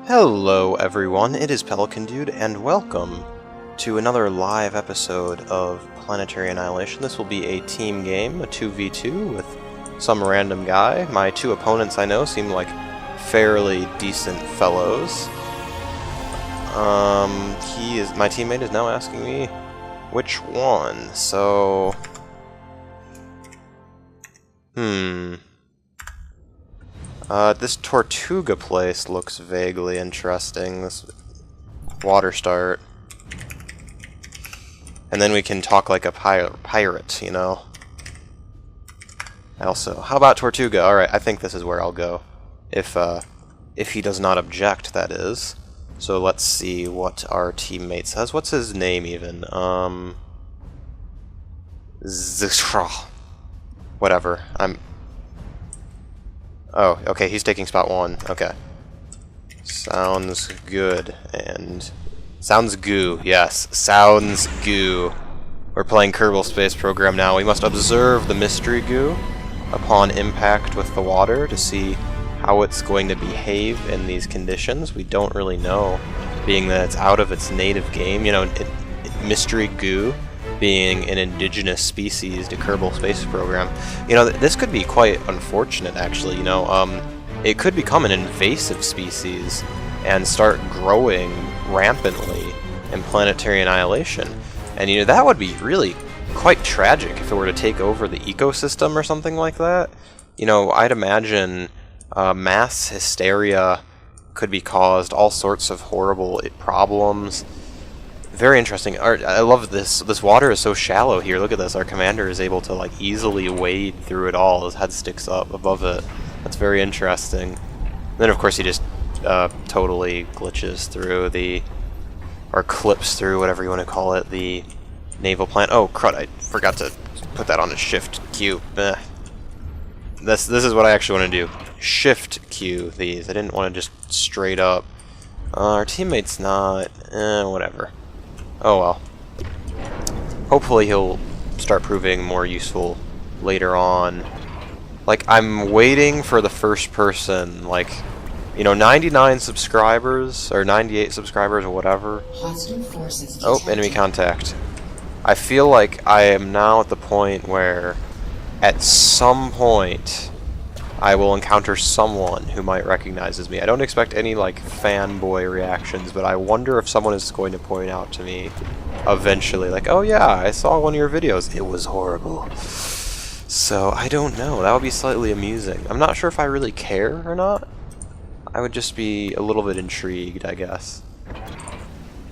Hello everyone, it is Pelicandude, and welcome to another live episode of Planetary Annihilation. This will be a team game, a 2v2 with some random guy. My two opponents I know seem like fairly decent fellows. My teammate is now asking me which one, so... this Tortuga place looks vaguely interesting, this water start. And then we can talk like a pirate, you know? How about Tortuga? Alright, I think this is where I'll go. If he does not object, that is. So let's see what our teammate says. What's his name even? Whatever. Oh, okay, he's taking spot 1. Okay. Sounds good. And... sounds goo. Yes, sounds goo. We're playing Kerbal Space Program now. We must observe the mystery goo upon impact with the water to see how it's going to behave in these conditions. We don't really know, being that it's out of its native game. You know, mystery goo being an indigenous species to Kerbal Space Program. You know, this could be quite unfortunate, actually. You know, it could become an invasive species and start growing rampantly in Planetary Annihilation. And, you know, that would be really quite tragic if it were to take over the ecosystem or something like that. You know, I'd imagine mass hysteria could be caused, all sorts of horrible problems. Very interesting. I love this. This water is so shallow here. Look at this. Our commander is able to like easily wade through it all. His head sticks up above it. That's very interesting. And then of course he just totally glitches through or clips through, whatever you want to call it, the naval plant. Oh crud! I forgot to put that on a shift Q. This is what I actually want to do. Shift Q these. I didn't want to just straight up. Our teammate's not. Whatever. Oh well. Hopefully he'll start proving more useful later on. Like, I'm waiting for the first person, like, you know, 99 subscribers, or 98 subscribers, or whatever. Oh, enemy contact. I feel like I am now at the point where, at some point, I will encounter someone who might recognize me. I don't expect any, like, fanboy reactions, but I wonder if someone is going to point out to me eventually, like, oh yeah, I saw one of your videos. It was horrible. So, I don't know. That would be slightly amusing. I'm not sure if I really care or not. I would just be a little bit intrigued, I guess.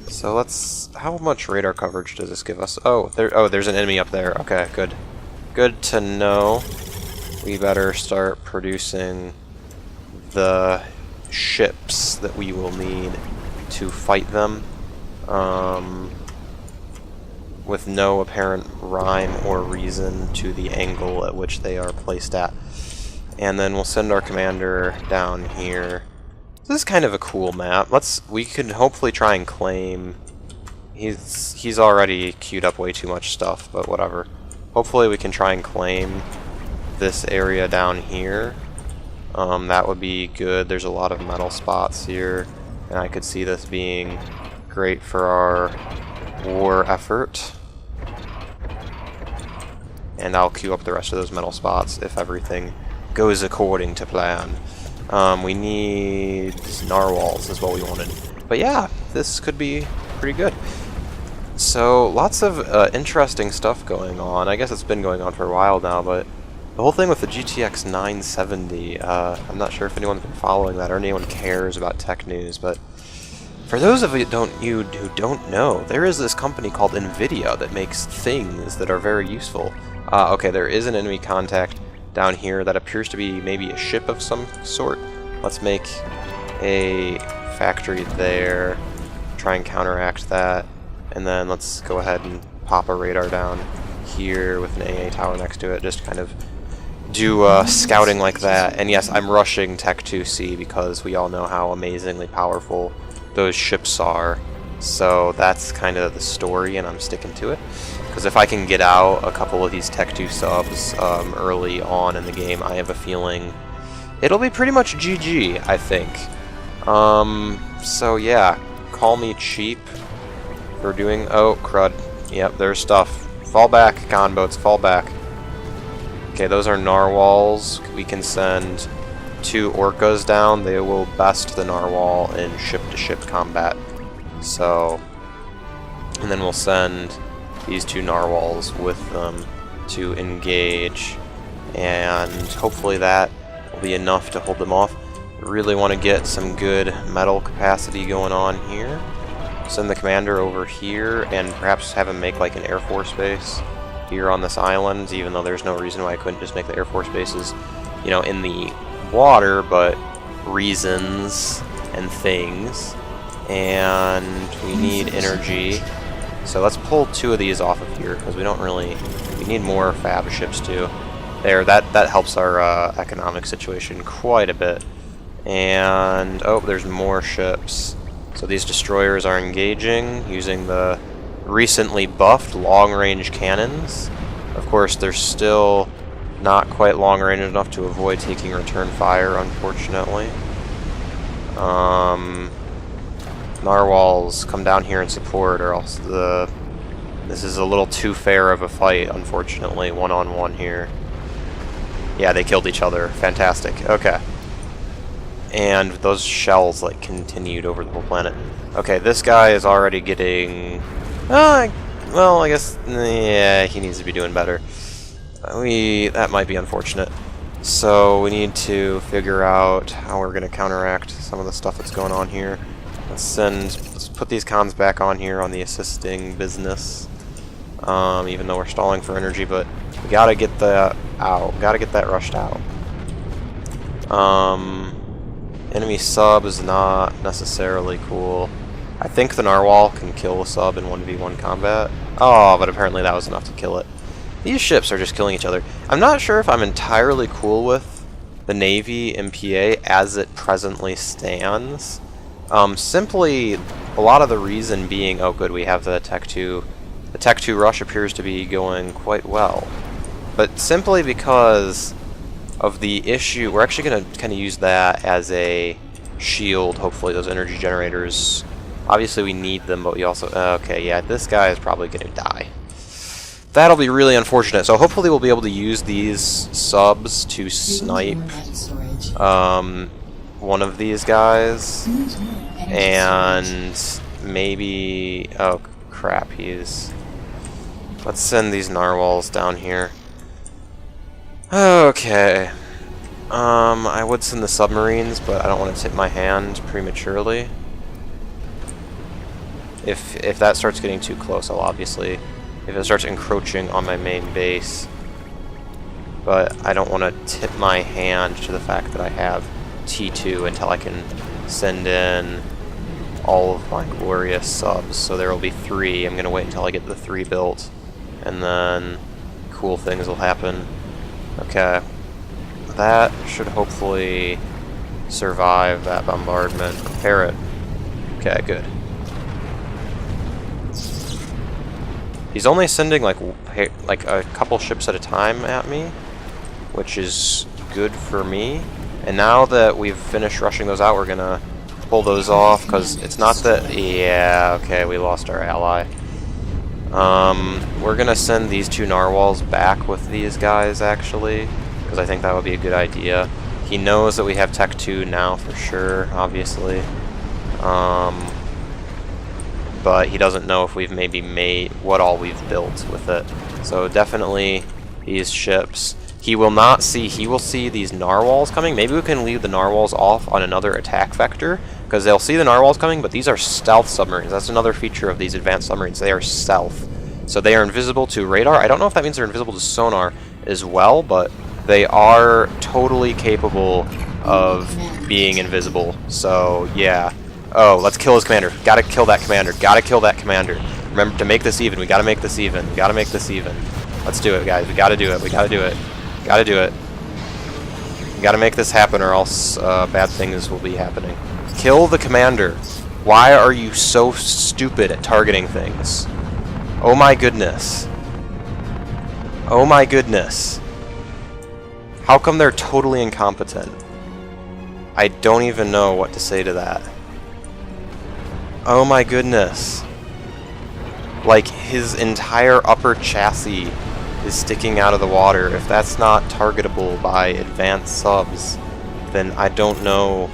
So let's... how much radar coverage does this give us? Oh, there's an enemy up there. Okay, good. Good to know. We better start producing the ships that we will need to fight them, with no apparent rhyme or reason to the angle at which they are placed at. And then we'll send our commander down here. This is kind of a cool map. We can hopefully try and claim... He's already queued up way too much stuff, but whatever. Hopefully we can try and claim this area down here. That would be good. There's a lot of metal spots here, and I could see this being great for our war effort. And I'll queue up the rest of those metal spots if everything goes according to plan. We need narwhals is what we wanted. But yeah, this could be pretty good. So, lots of interesting stuff going on. I guess it's been going on for a while now, but the whole thing with the GTX 970, I'm not sure if anyone's been following that or anyone cares about tech news, but for those of you who don't know, there is this company called NVIDIA that makes things that are very useful. Okay, there is an enemy contact down here that appears to be maybe a ship of some sort. Let's make a factory there, try and counteract that, and then let's go ahead and pop a radar down here with an AA tower next to it, just kind of do scouting like that. And yes, I'm rushing Tech 2C because we all know how amazingly powerful those ships are. So that's kind of the story, and I'm sticking to it. Because if I can get out a couple of these Tech 2 subs early on in the game, I have a feeling it'll be pretty much GG, I think. So yeah, call me cheap for doing... Oh, crud. Yep, there's stuff. Fall back, gunboats, fall back. Okay, those are narwhals. We can send 2 orcas down. They will best the narwhal in ship-to-ship combat. So, and then we'll send these 2 narwhals with them to engage, and hopefully that will be enough to hold them off. Really want to get some good metal capacity going on here. Send the commander over here and perhaps have him make like an Air Force base here on this island, even though there's no reason why I couldn't just make the Air Force bases, you know, in the water, but reasons and things. And we need energy. So let's pull 2 of these off of here, because we don't really... We need more fab ships too. There, that helps our economic situation quite a bit. And, oh, there's more ships. So these destroyers are engaging using the recently buffed long-range cannons. Of course, they're still not quite long-range enough to avoid taking return fire, unfortunately. Narwhals, come down here and support, or else this is a little too fair of a fight, unfortunately, one-on-one here. Yeah, they killed each other. Fantastic. Okay. And those shells, like, continued over the whole planet. Okay, this guy is already getting... well, I guess... Yeah, he needs to be doing better. That might be unfortunate. So, we need to figure out how we're going to counteract some of the stuff that's going on here. Let's put these cons back on here on the assisting business. Even though we're stalling for energy, but we gotta get that out. Gotta get that rushed out. Enemy sub is not necessarily cool. I think the narwhal can kill a sub in 1v1 combat. Oh, but apparently that was enough to kill it. These ships are just killing each other. I'm not sure if I'm entirely cool with the Navy MPA as it presently stands. Simply, a lot of the reason being, oh good, we have the Tech 2. The Tech 2 rush appears to be going quite well. But simply because of the issue, we're actually going to kind of use that as a shield, hopefully, those energy generators. Obviously we need them, but we also... okay, yeah, this guy is probably going to die. That'll be really unfortunate. So hopefully we'll be able to use these subs to snipe one of these guys. And maybe... oh, crap, he's... Let's send these narwhals down here. Okay. I would send the submarines, but I don't want to tip my hand prematurely. If that starts getting too close, I'll obviously... If it starts encroaching on my main base. But I don't want to tip my hand to the fact that I have T2 until I can send in all of my glorious subs. So there will be 3. I'm going to wait until I get the 3 built. And then cool things will happen. Okay. That should hopefully survive that bombardment. Repair it. Okay, good. He's only sending like a couple ships at a time at me, which is good for me. And now that we've finished rushing those out, we're gonna pull those off, because it's not that... Yeah, okay, we lost our ally. We're gonna send these 2 narwhals back with these guys, actually, because I think that would be a good idea. He knows that we have Tech 2 now for sure, obviously. But he doesn't know if we've maybe made what all we've built with it. So definitely these ships. He will not see, he will see these narwhals coming. Maybe we can leave the narwhals off on another attack vector, because they'll see the narwhals coming, but these are stealth submarines. That's another feature of these advanced submarines. They are stealth. So they are invisible to radar. I don't know if that means they're invisible to sonar as well, but they are totally capable of being invisible. So yeah. Oh, let's kill his commander. Gotta kill that commander. Gotta kill that commander. Remember, to make this even, we gotta make this even. We gotta make this even. Let's do it, guys. We gotta do it. We gotta do it. Gotta do it. We gotta make this happen, or else bad things will be happening. Kill the commander. Why are you so stupid at targeting things? Oh my goodness. Oh my goodness. How come they're totally incompetent? I don't even know what to say to that. Oh my goodness. Like, his entire upper chassis is sticking out of the water. If that's not targetable by advanced subs, then I don't know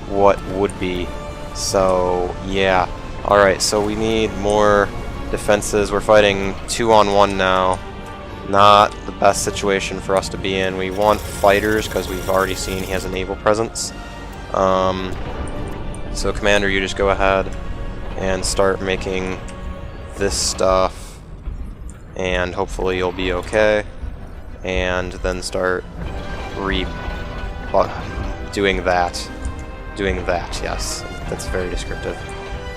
what would be. So, yeah. Alright, so we need more defenses. We're fighting 2-on-1 now. Not the best situation for us to be in. We want fighters because we've already seen he has a naval presence. So Commander, you just go ahead and start making this stuff, and hopefully you'll be okay. And then start doing that. Yes, that's very descriptive.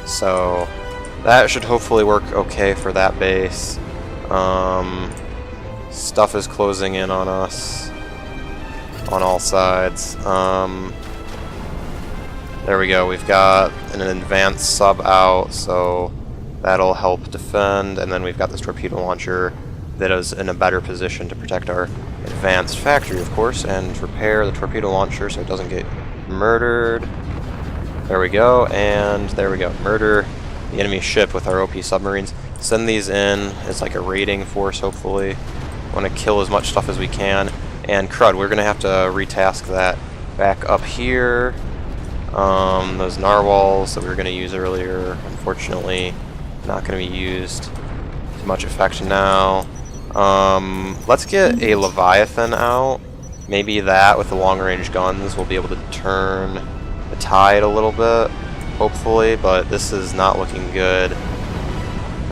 So that should hopefully work okay for that base. Stuff is closing in on us on all sides. There we go. We've got an advanced sub out, so that'll help defend. And then we've got this torpedo launcher that is in a better position to protect our advanced factory, of course, and repair the torpedo launcher so it doesn't get murdered. There we go, and there we go. Murder the enemy ship with our OP submarines. Send these in as like a raiding force, hopefully. Want to kill as much stuff as we can. And crud, we're going to have to retask that back up here. Those narwhals that we were going to use earlier, unfortunately, not going to be used to much effect now. Let's get a Leviathan out. Maybe that with the long-range guns will be able to turn the tide a little bit, hopefully, but this is not looking good.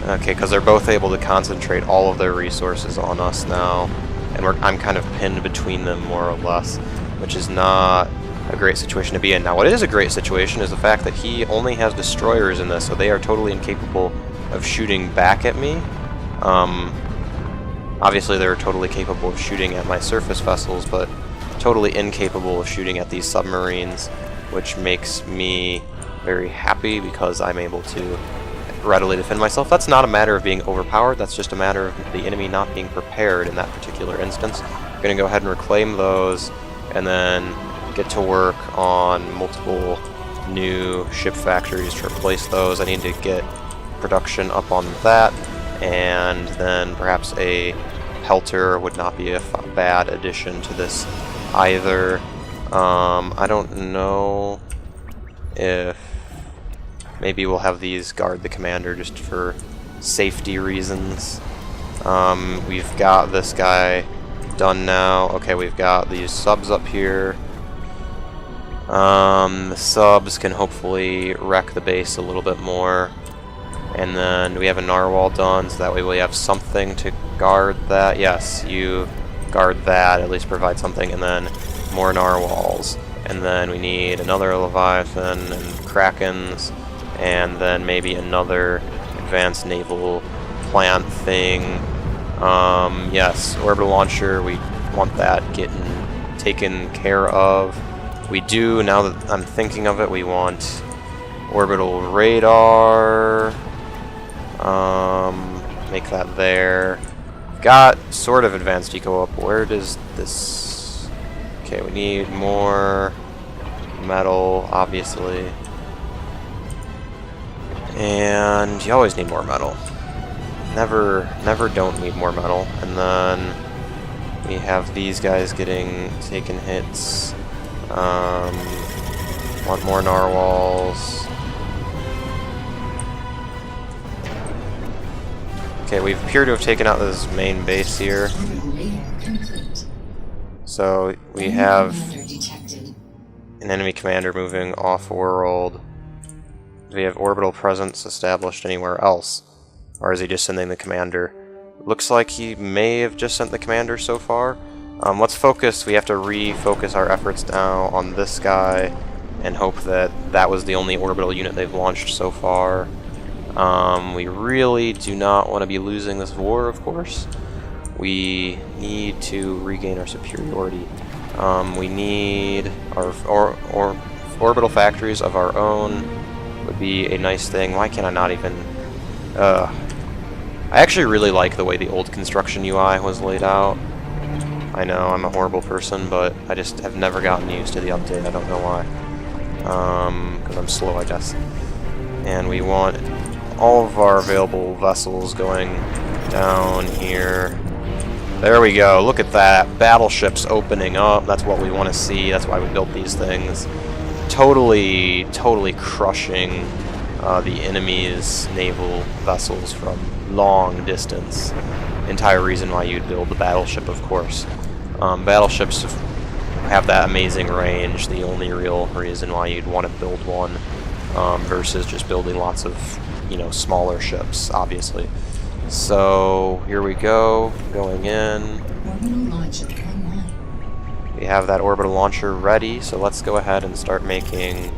Okay, because they're both able to concentrate all of their resources on us now, and I'm kind of pinned between them, more or less, which is not a great situation to be in. Now, what is a great situation is the fact that he only has destroyers in this, so they are totally incapable of shooting back at me. Obviously, they're totally capable of shooting at my surface vessels, but totally incapable of shooting at these submarines, which makes me very happy because I'm able to readily defend myself. That's not a matter of being overpowered, that's just a matter of the enemy not being prepared in that particular instance. I'm going to go ahead and reclaim those, and then get to work on multiple new ship factories to replace those. I need to get production up on that, and then perhaps a pelter would not be a bad addition to this either. I don't know if maybe we'll have these guard the commander just for safety reasons. We've got this guy done now. Okay, we've got these subs up here. The subs can hopefully wreck the base a little bit more. And then we have a narwhal done, so that way we have something to guard that. Yes, you guard that, at least provide something, and then more narwhals. And then we need another Leviathan and Krakens, and then maybe another advanced naval plant thing. Yes, orbital launcher, we want that getting taken care of. We do, now that I'm thinking of it, we want orbital radar. Make that there. Got sort of advanced eco up. Where does this... Okay, we need more metal, obviously. And you always need more metal. Never don't need more metal. And then we have these guys taking hits. Want more narwhals. Okay, we appear to have taken out this main base here. So we have an enemy commander moving off-world. Do we have orbital presence established anywhere else? Or is he just sending the commander? Looks like he may have just sent the commander so far. Let's focus. We have to refocus our efforts now on this guy and hope that that was the only orbital unit they've launched so far. We really do not want to be losing this war, of course. We need to regain our superiority. We need our orbital factories of our own would be a nice thing. Why can I not even... I actually really like the way the old construction UI was laid out. I know, I'm a horrible person, but I just have never gotten used to the update. I don't know why. Because I'm slow, I guess. And we want all of our available vessels going down here. There we go. Look at that. Battleships opening up. That's what we want to see. That's why we built these things. Totally crushing the enemy's naval vessels from long distance. Entire reason why you'd build the battleship, of course. Battleships have that amazing range. The only real reason why you'd want to build one versus just building lots of, you know, smaller ships, obviously. So here we go, going in. We have that orbital launcher ready, so let's go ahead and start making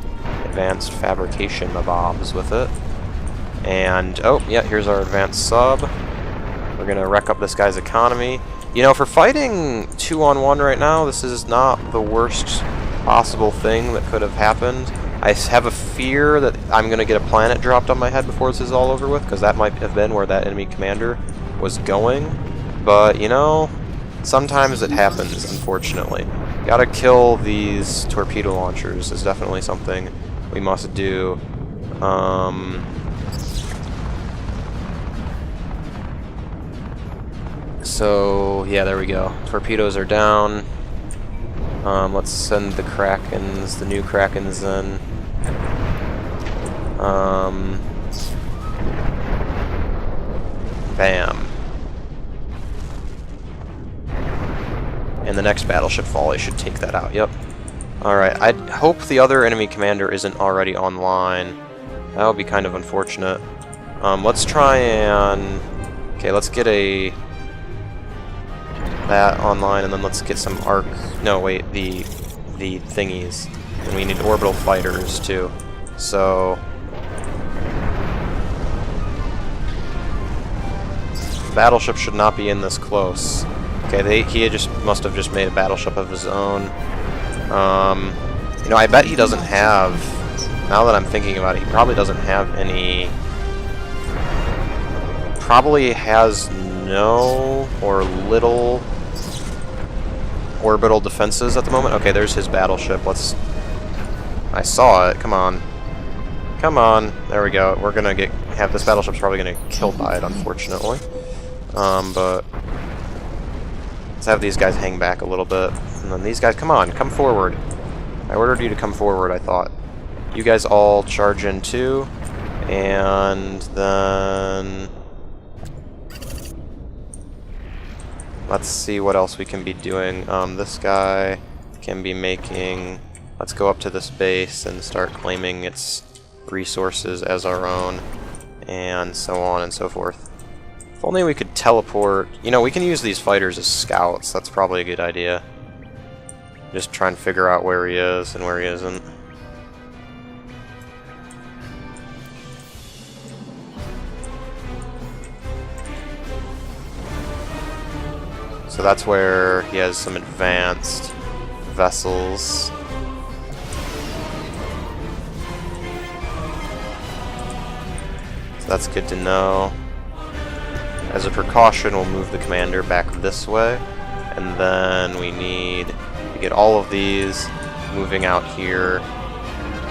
advanced fabrication mobobs with it. And, oh, yeah, here's our advanced sub. We're going to wreck up this guy's economy. You know, for fighting 2-on-1 right now, this is not the worst possible thing that could have happened. I have a fear that I'm going to get a planet dropped on my head before this is all over with, because that might have been where that enemy commander was going. But, you know, sometimes it happens, unfortunately. Gotta kill these torpedo launchers is definitely something we must do. So, yeah, there we go. Torpedoes are down. Let's send the Krakens, the new Krakens in. Bam. And the next battleship volley should take that out, yep. Alright, I hope the other enemy commander isn't already online. That would be kind of unfortunate. Let's try and... Okay, let's get that online, and then let's get some arc... No, wait, the thingies. And we need orbital fighters, too. So... battleship should not be in this close. Okay, he must have just made a battleship of his own. You know, I bet he doesn't have... Now that I'm thinking about it, he probably doesn't have any... Probably has no or little orbital defenses at the moment. Okay, there's his battleship. Let's... I saw it. Come on. Come on. There we go. We're gonna have this battleship's probably gonna get killed by it, unfortunately. But let's have these guys hang back a little bit. And then these guys, come on, come forward. I ordered you to come forward, I thought. You guys all charge in too. And then... let's see what else we can be doing. This guy can be making... Let's go up to this base and start claiming its resources as our own. And so on and so forth. If only we could teleport... You know, we can use these fighters as scouts. That's probably a good idea. Just try and figure out where he is and where he isn't. So that's where he has some advanced vessels. So that's good to know. As a precaution, we'll move the commander back this way, and then we need to get all of these moving out here.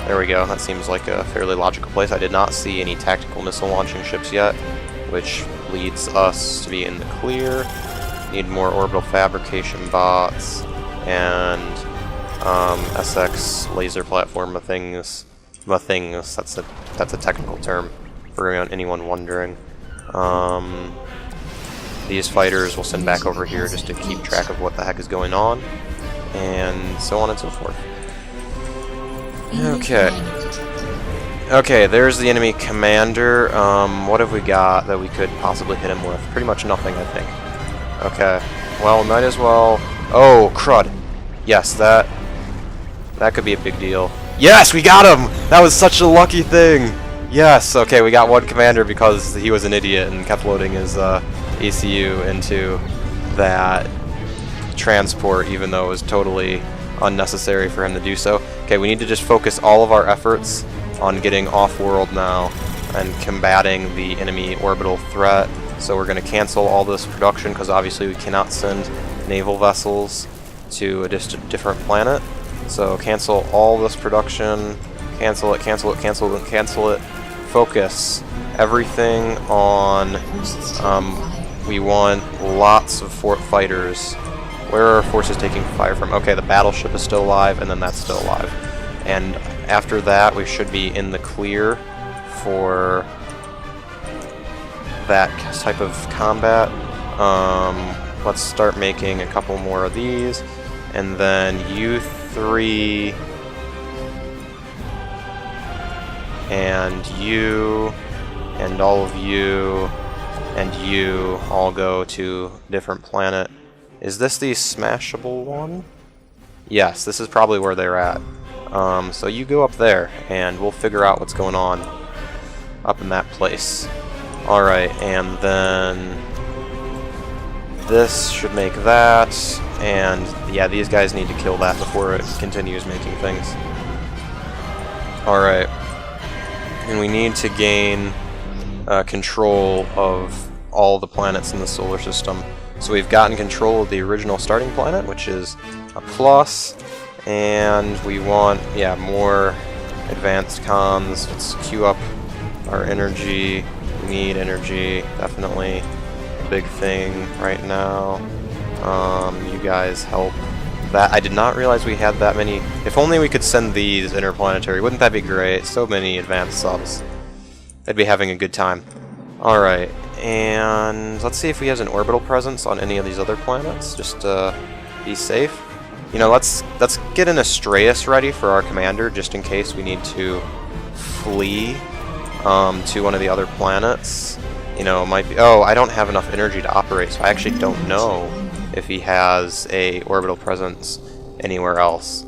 There we go. That seems like a fairly logical place. I did not see any tactical missile launching ships yet, which leads us to be in the clear. Need more orbital fabrication bots and SX laser platform things. That's a technical term for anyone wondering. These fighters will send back over here just to keep track of what the heck is going on, and so on and so forth. Okay. Okay, there's the enemy commander. What have we got that we could possibly hit him with? Pretty much nothing, I think. Okay. Well, might as well... Oh, crud. Yes, that could be a big deal. Yes, we got him! That was such a lucky thing! Yes, okay, we got one commander because he was an idiot and kept loading his ECU into that transport, even though it was totally unnecessary for him to do so. Okay, we need to just focus all of our efforts on getting off-world now and combating the enemy orbital threat. So we're going to cancel all this production because obviously we cannot send naval vessels to a different planet. So cancel all this production, cancel it, cancel it, cancel it, cancel it. Focus everything on, we want lots of fighters. Where are our forces taking fire from? Okay, the battleship is still alive, and then that's still alive. And after that, we should be in the clear for that type of combat. Let's start making a couple more of these, and then you three and you and all of you and you all go to a different planet. Is this the smashable one? Yes, this is probably where they're at. So you go up there, and we'll figure out what's going on up in that place. Alright, and then this should make that, and yeah, these guys need to kill that before it continues making things. Alright, and we need to gain control of all the planets in the solar system. So we've gotten control of the original starting planet, which is a plus, and we want, yeah, more advanced comms. Let's queue up our energy. We need energy, definitely a big thing right now. You guys help that. I did not realize we had that many. If only we could send these interplanetary. Wouldn't that be great? So many advanced subs. I'd be having a good time. Alright, and let's see if we have an orbital presence on any of these other planets, just to be safe. You know, let's get an Astraeus ready for our commander, just in case we need to flee to one of the other planets. You know, it might be... Oh, I don't have enough energy to operate, so I actually don't know if he has a orbital presence anywhere else.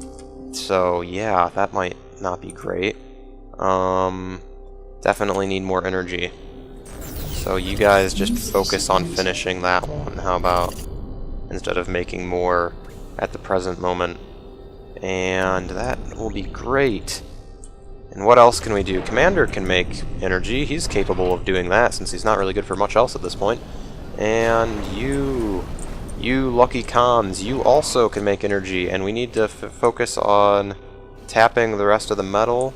So, yeah, that might not be great. Definitely need more energy. So you guys just focus on finishing that one, how about? Instead of making more at the present moment. And that will be great. And what else can we do? Commander can make energy. He's capable of doing that since he's not really good for much else at this point. And you lucky cons, you also can make energy. And we need to focus on tapping the rest of the metal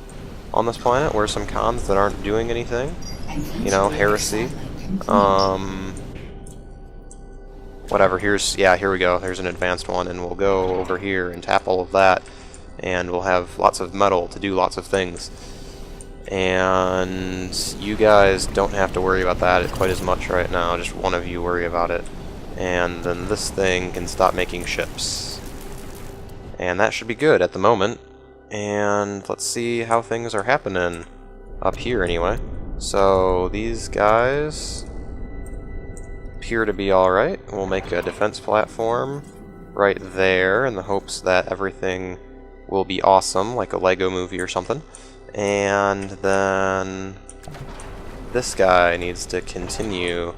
on this planet. Where some cons that aren't doing anything. You know, heresy. Whatever, here we go. There's an advanced one, and we'll go over here and tap all of that, and we'll have lots of metal to do lots of things. And you guys don't have to worry about that quite as much right now, just one of you worry about it. And then this thing can stop making ships. And that should be good at the moment. And let's see how things are happening up here anyway. So these guys appear to be alright. We'll make a defense platform right there in the hopes that everything will be awesome, like a Lego movie or something. And then this guy needs to continue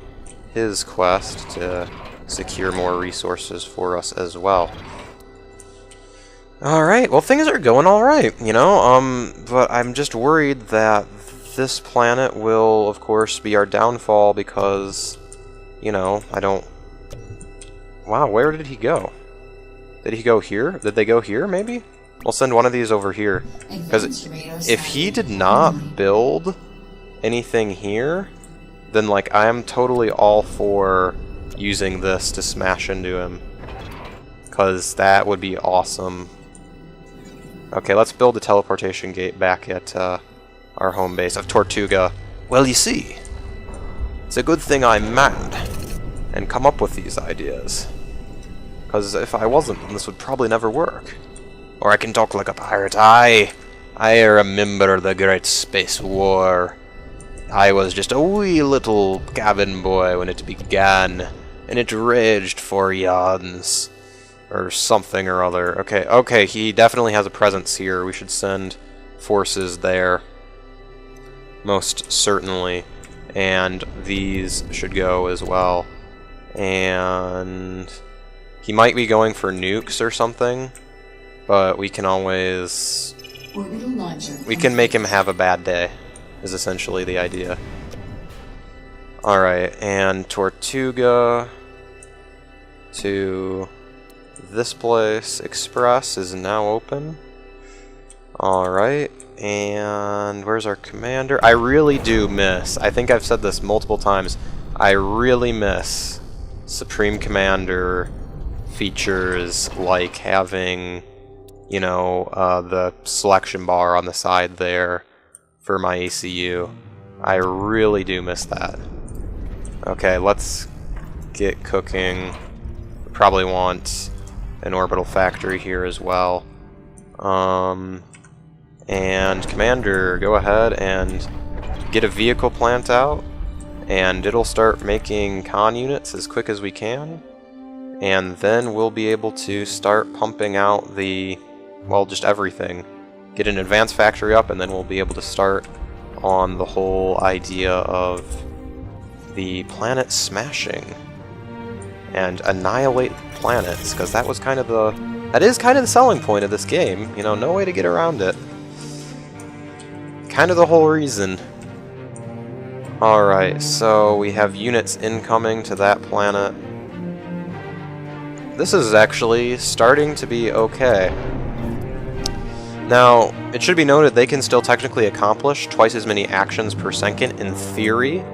his quest to secure more resources for us as well. Alright, well things are going alright, you know, but I'm just worried that this planet will, of course, be our downfall because, you know, I don't... Wow, where did he go? Did he go here? Did they go here, maybe? We'll send one of these over here. Because if he did not build anything here, then, like, I am totally all for using this to smash into him. Because that would be awesome. Okay, let's build a teleportation gate back at, our home base of Tortuga. Well, you see, it's a good thing I'm mad and come up with these ideas. Because if I wasn't, then this would probably never work. Or I can talk like a pirate. I remember the Great Space War. I was just a wee little cabin boy when it began, and it raged for eons. Or something or other. Okay, he definitely has a presence here. We should send forces there. Most certainly. And these should go as well. And he might be going for nukes or something, but we can always... We can make him have a bad day, is essentially the idea. Alright, and Tortuga to this place. Express is now open. Alright, and where's our commander? I really do miss, I think I've said this multiple times, I really miss Supreme Commander features like having, you know, the selection bar on the side there for my ACU. I really do miss that. Okay, let's get cooking. We probably want an orbital factory here as well. And Commander, go ahead and get a vehicle plant out, and it'll start making con units as quick as we can, and then we'll be able to start pumping out the, well, just everything. Get an advanced factory up, and then we'll be able to start on the whole idea of the planet smashing and annihilate planets, because that was kind of that is kind of the selling point of this game, you know, no way to get around it. Kind of the whole reason. Alright, so we have units incoming to that planet. This is actually starting to be okay. Now, it should be noted they can still technically accomplish twice as many actions per second in theory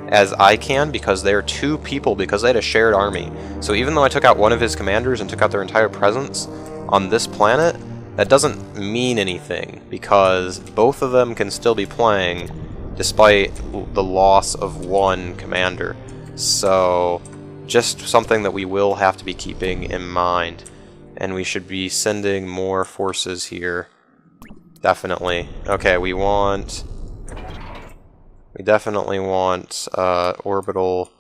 as I can, because they're two people, because they had a shared army. So even though I took out one of his commanders and took out their entire presence on this planet, that doesn't mean anything, because both of them can still be playing despite the loss of one commander. So just something that we will have to be keeping in mind. And we should be sending more forces here. Definitely. Okay, we definitely want orbital,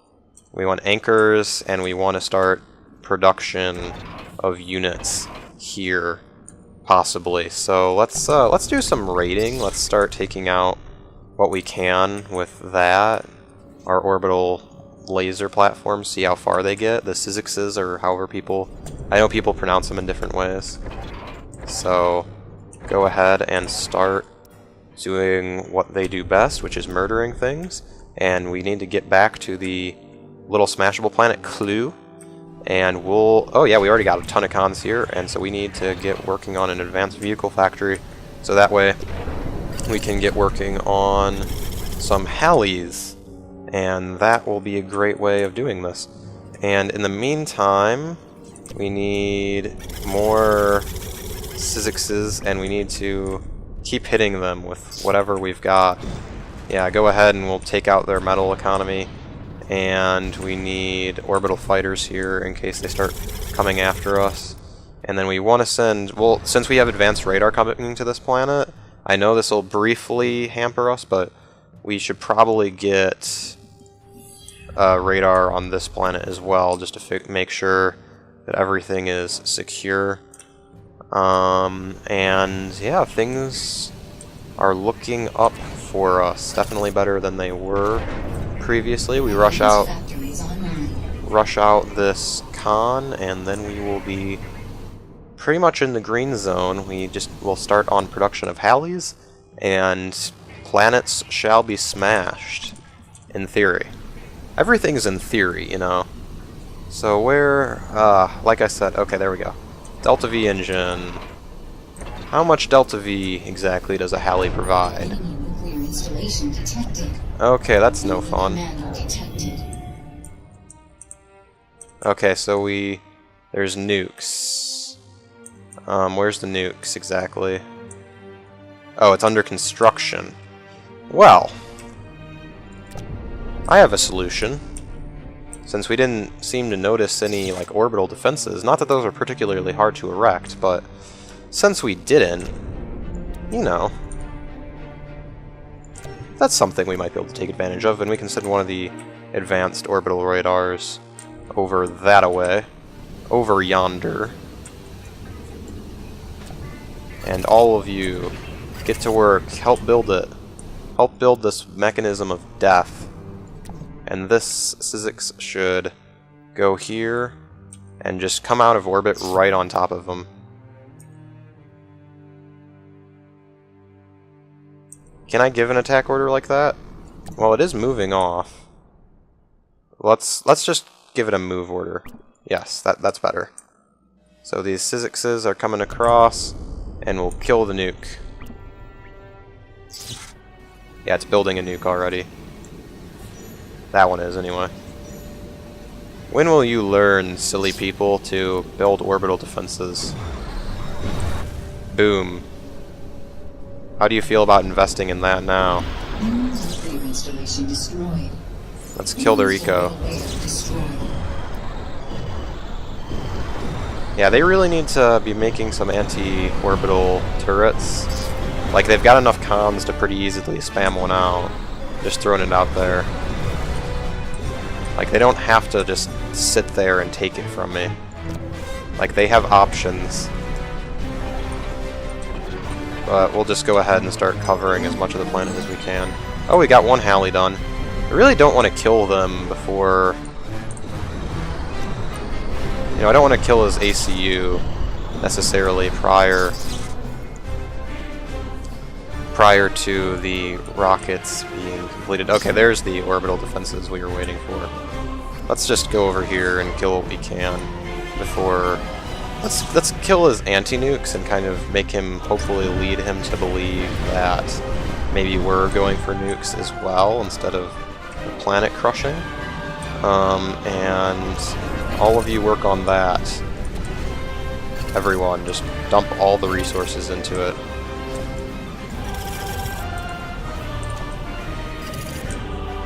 we want anchors, and we want to start production of units here, possibly. So let's do some raiding. Let's start taking out what we can with that. Our orbital laser platforms, see how far they get. The Syzyxes, or however I know people pronounce them in different ways. So go ahead and start doing what they do best, which is murdering things. And we need to get back to the little smashable planet Clue. And oh yeah, we already got a ton of cons here, and so we need to get working on an advanced vehicle factory, so that way we can get working on some Halleys, and that will be a great way of doing this. And in the meantime, we need more Syzyxes, and we need to keep hitting them with whatever we've got. Yeah, go ahead and we'll take out their metal economy. And we need orbital fighters here in case they start coming after us. And then we want to send, well, since we have advanced radar coming to this planet, I know this will briefly hamper us, but we should probably get radar on this planet as well, just to make sure that everything is secure. And yeah, things are looking up for us. Definitely better than they were previously. We rush out this con, and then we will be pretty much in the green zone. We'll start on production of Halleys, and planets shall be smashed, in theory. Everything's in theory, you know. So where, like I said, okay, there we go. Delta V engine. How much Delta V exactly does a Halley provide? Okay, that's no fun. Okay, so there's nukes. Where's the nukes exactly? Oh, it's under construction. Well, I have a solution. Since we didn't seem to notice any like orbital defenses, not that those are particularly hard to erect, but since we didn't, you know, that's something we might be able to take advantage of, and we can send one of the advanced orbital radars over that away, over yonder. And all of you, get to work, help build it. Help build this mechanism of death. And this Syzyx should go here and just come out of orbit right on top of them. Can I give an attack order like that? Well, it is moving off. Let's just give it a move order. Yes, that's better. So these Syzyxes are coming across, and we'll kill the nuke. Yeah, it's building a nuke already. That one is, anyway. When will you learn, silly people, to build orbital defenses? Boom. How do you feel about investing in that now? Let's kill the Rico. Yeah, they really need to be making some anti-orbital turrets. Like, they've got enough cons to pretty easily spam one out. Just throwing it out there. Like, they don't have to just sit there and take it from me. Like, they have options. But we'll just go ahead and start covering as much of the planet as we can. Oh, we got one Halley done. I really don't want to kill them before... You know, I don't want to kill his ACU necessarily prior to the rockets being completed. Okay, there's the orbital defenses we were waiting for. Let's just go over here and kill what we can before... Let's kill his anti-nukes and kind of make him, hopefully lead him to believe that maybe we're going for nukes as well instead of planet crushing. And all of you work on that. Everyone, just dump all the resources into it.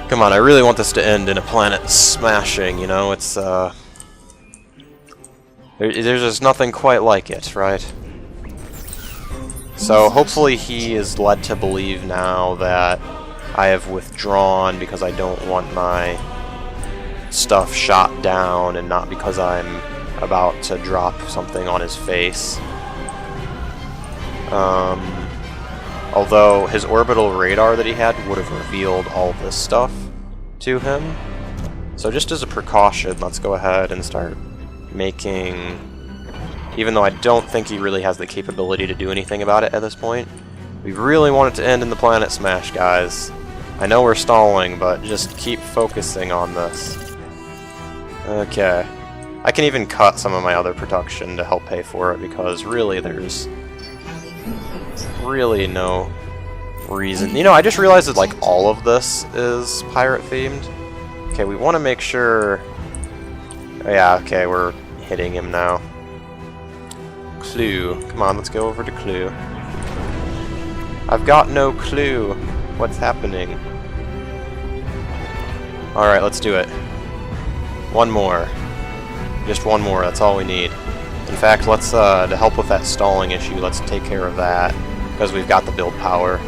Come on, I really want this to end in a planet smashing, you know, it's, there's just nothing quite like it, right? So hopefully he is led to believe now that I have withdrawn because I don't want my stuff shot down and not because I'm about to drop something on his face. Although his orbital radar that he had would have revealed all this stuff to him. So just as a precaution, let's go ahead and start making... Even though I don't think he really has the capability to do anything about it at this point, we really want it to end in the planet smash, guys. I know we're stalling, but just keep focusing on this. Okay. I can even cut some of my other production to help pay for it, because really there's really no reason. You know, I just realized that like all of this is pirate themed. Okay, we want to make sure... Yeah, okay, we're hitting him now. Clue. Come on, let's go over to Clue. I've got no clue what's happening. Alright, let's do it. One more. Just one more, that's all we need. In fact, let's, to help with that stalling issue, let's take care of that, because we've got the build power.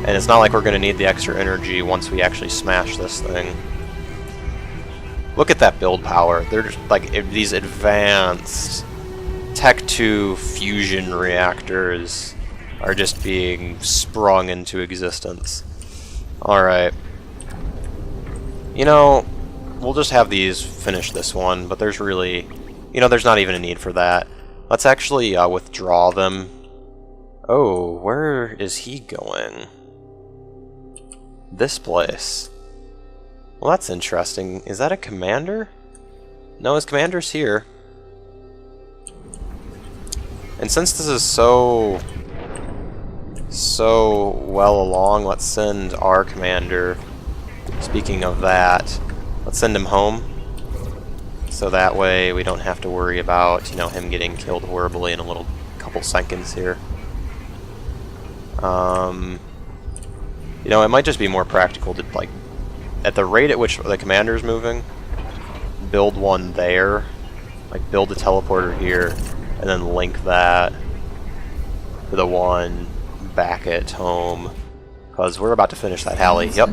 And it's not like we're going to need the extra energy once we actually smash this thing. Look at that build power. They're just like these advanced Tech 2 fusion reactors are just being sprung into existence. Alright. You know, we'll just have these finish this one, but there's really... You know, there's not even a need for that. Let's actually withdraw them. Oh, where is he going? This place. Well, that's interesting. Is that a commander? No, his commander's here. And since this is so well along, let's send our commander. Speaking of that, let's send him home. So that way we don't have to worry about, you know, him getting killed horribly in a couple seconds here. You know, it might just be more practical to, like, at the rate at which the commander's moving, build one there, like build a teleporter here, and then link that to the one back at home, because we're about to finish that Halley. Yep,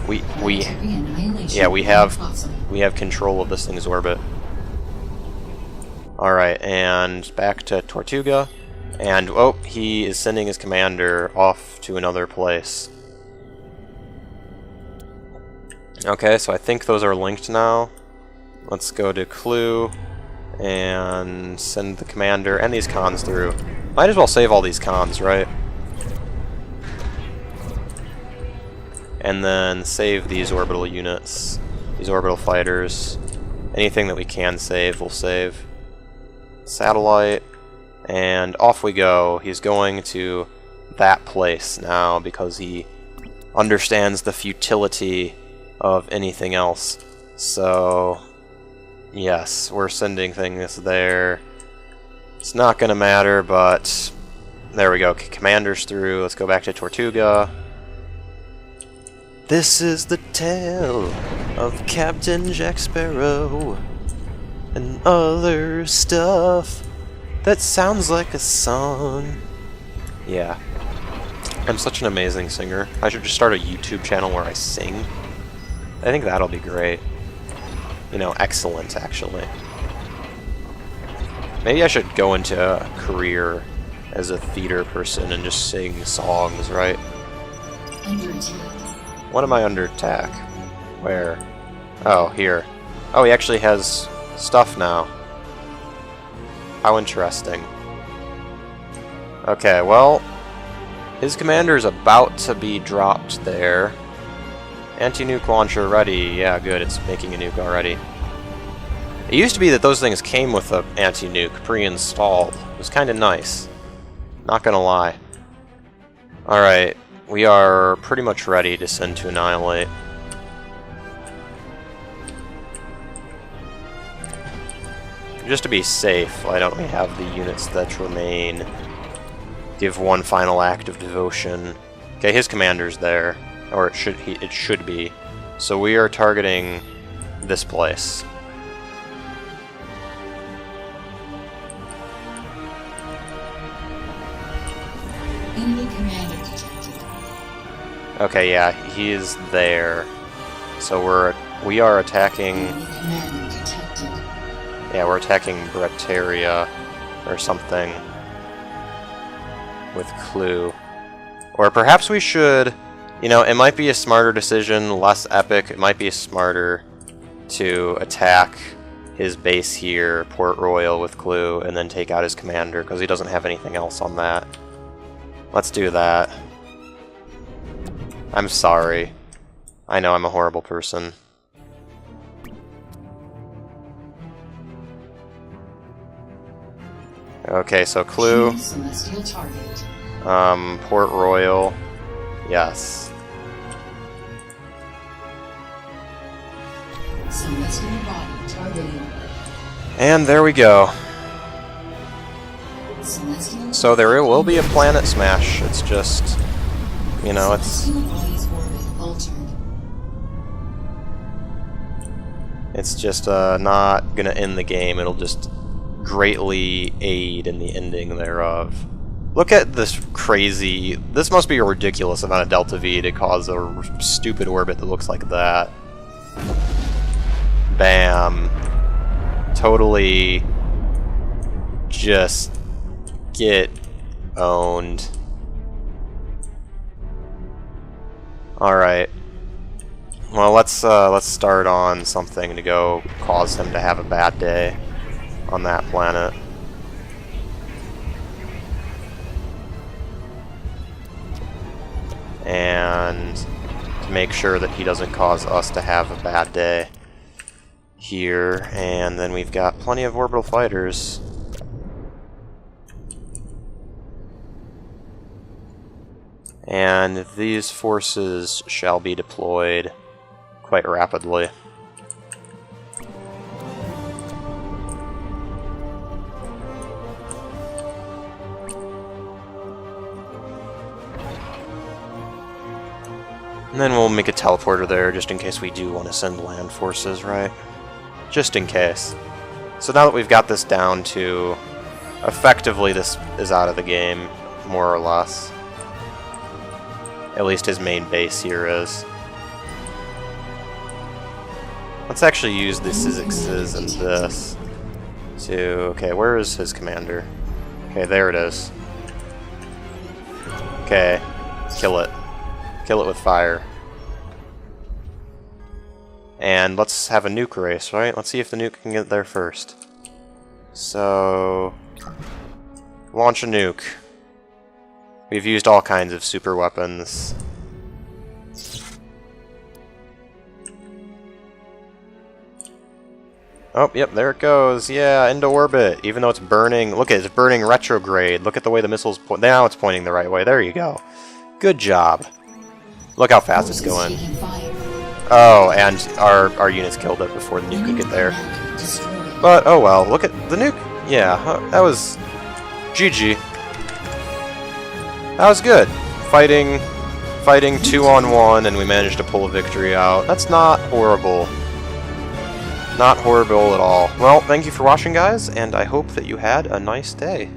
we have control of this thing's orbit. All right, and back to Tortuga, and oh, he is sending his commander off to another place. Okay, so I think those are linked now. Let's go to Clue and send the commander and these cons through. Might as well save all these cons, right? and then save these orbital units, these orbital fighters. Anything that we can save, we'll save. Satellite, and off we go. He's going to that place now because he understands the futility of anything else. So, yes, we're sending things there. It's not going to matter, but there we go. Commander's through. Let's go back to Tortuga. This is the tale of Captain Jack Sparrow and other stuff that sounds like a song. Yeah. I'm such an amazing singer. I should just start a YouTube channel where I sing. I think that'll be great. You know, excellent, actually. Maybe I should go into a career as a theater person and just sing songs, right? Under attack. What am I under attack? Where? Oh, here. Oh, he actually has stuff now. How interesting. Okay, well, his commander is about to be dropped there. Anti-nuke launcher ready. Yeah, good, it's making a nuke already. It used to be that those things came with an anti-nuke pre-installed. It was kind of nice. Not gonna lie. Alright, we are pretty much ready to send to annihilate. Just to be safe, why don't we have the units that remain give one final act of devotion? Okay, his commander's there, or it should be. So we are targeting this place. Enemy commander detected. Okay, yeah, he is there. So we are attacking. Enemy commander detected. Yeah, we're attacking Bretaria or something with Clue. Or perhaps we should, you know, it might be a smarter decision, less epic. It might be smarter to attack his base here, Port Royal, with Clue, and then take out his commander because he doesn't have anything else on that. Let's do that. I'm sorry. I know I'm a horrible person. Okay, so Clue. Celestial target. Port Royal. Yes. Celestial body targeting. And there we go. Celestial So there will be a planet smash. It's just, you know, it's Celestial body's orbit altered. it's just not gonna end the game. It'll just greatly aid in the ending thereof. Look at this crazy... This must be a ridiculous amount of delta V to cause a stupid orbit that looks like that. Bam. Totally just get owned. Alright. Well, let's start on something to go cause him to have a bad day on that planet. And to make sure that he doesn't cause us to have a bad day here. And then we've got plenty of orbital fighters. And these forces shall be deployed quite rapidly. And then we'll make a teleporter there just in case we do want to send land forces, right? Just in case. So now that we've got this down to... Effectively, this is out of the game, more or less. At least his main base here is. Let's actually use the Sizzixes and this to... Okay, where is his commander? Okay, there it is. Okay, kill it. Kill it with fire. And let's have a nuke race, right? Let's see if the nuke can get there first. So... Launch a nuke. We've used all kinds of super weapons. Oh, yep, there it goes. Yeah, into orbit. Even though it's burning... Look at it, it's burning retrograde. Look at the way the missile's... Now it's pointing the right way. There you go. Good job. Look how fast it's going. Taking fire. Oh, and our units killed it before the nuke could get there. Destroyed. But, oh well. Look at the nuke. Yeah, that was... GG. That was good. Fighting 2-on-1, and we managed to pull a victory out. That's not horrible. Not horrible at all. Well, thank you for watching, guys, and I hope that you had a nice day.